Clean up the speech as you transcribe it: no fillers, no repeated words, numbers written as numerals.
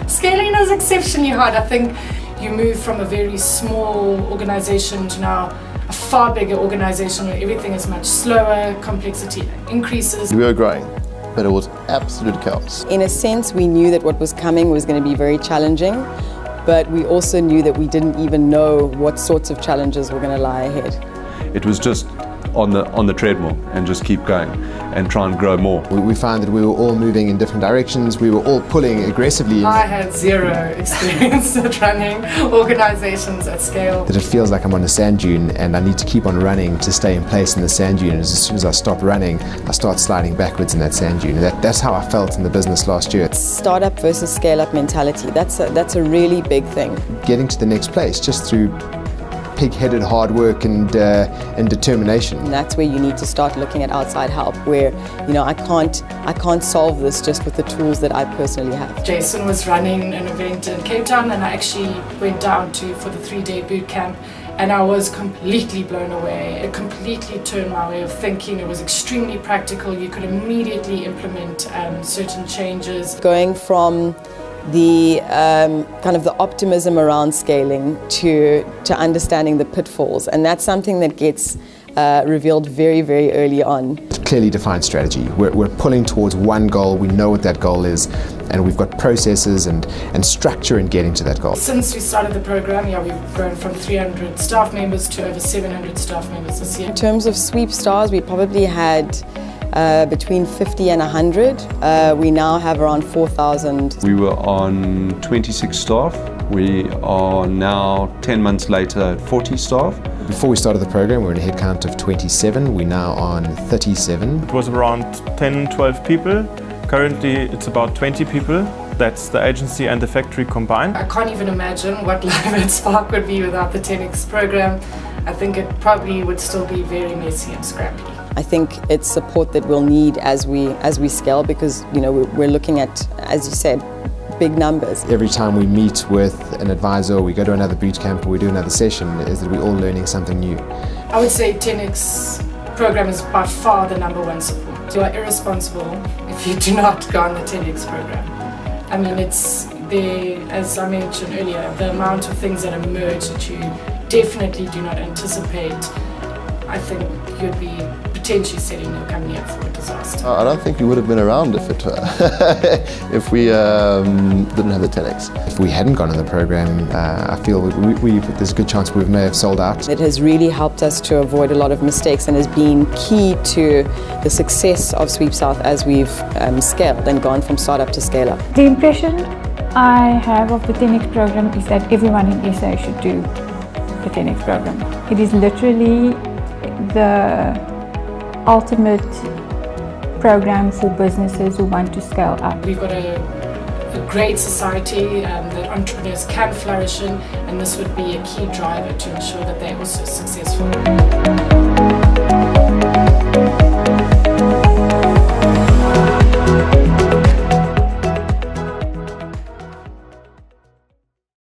Scaling is exceptionally hard. I think you move from a very small organization to now a far bigger organization where everything is much slower, complexity increases. We were growing, but it was absolute chaos. In a sense, we knew that what was coming was going to be very challenging, but we also knew that we didn't even know what sorts of challenges were going to lie ahead. It was just on the treadmill and just keep going and try and grow more. We found that we were all moving in different directions. We were all pulling aggressively. I had zero experience at running organizations at scale. That it feels like I'm on a sand dune and I need to keep on running to stay in place in the sand dune. As soon as I stop running, I start sliding backwards in that sand dune. That's how I felt in the business last year. Startup versus scale-up mentality, that's a really big thing. Getting to the next place just through pig-headed hard work and determination. And that's where you need to start looking at outside help, where I can't solve this just with the tools that I personally have. Jason was running an event in Cape Town and I actually went down for the 3-day boot camp, and I was completely blown away. It completely turned my way of thinking. It was extremely practical. You could immediately implement certain changes. Going from the kind of the optimism around scaling to understanding the pitfalls, and that's something that gets revealed very, very early on. Clearly defined strategy. We're pulling towards one goal. We know what that goal is, and we've got processes and structure in getting to that goal. Since we started the program, we've grown from 300 staff members to over 700 staff members this year. In terms of sweep stars, we probably had between 50 and 100. We now have around 4,000. We were on 26 staff. We are now 10 months later at 40 staff. Before we started the program, we were in a head count of 27. We're now on 37. It was around 10, 12 people. Currently, it's about 20 people. That's the agency and the factory combined. I can't even imagine what life at Spark would be without the 10X program. I think it probably would still be very messy and scrappy. I think it's support that we'll need as we scale, because we're looking at, as you said, big numbers. Every time we meet with an advisor, we go to another boot camp or we do another session, is that we're all learning something new. I would say 10X program is by far the #1 support. You are irresponsible if you do not go on the 10X program. I mean, it's there, as I mentioned earlier, the amount of things that emerge that you definitely do not anticipate. I think you'd be potentially setting your company up for a disaster. I don't think we would have been around if if we didn't have the 10X. If we hadn't gone on the program, I feel there's a good chance we may have sold out. It has really helped us to avoid a lot of mistakes and has been key to the success of Sweep South as we've scaled and gone from startup to scale up. The impression I have of the 10X program is that everyone in SA should do the 10X program. It is literally the ultimate program for businesses who want to scale up. We've got a great society that entrepreneurs can flourish in, and this would be a key driver to ensure that they're also successful.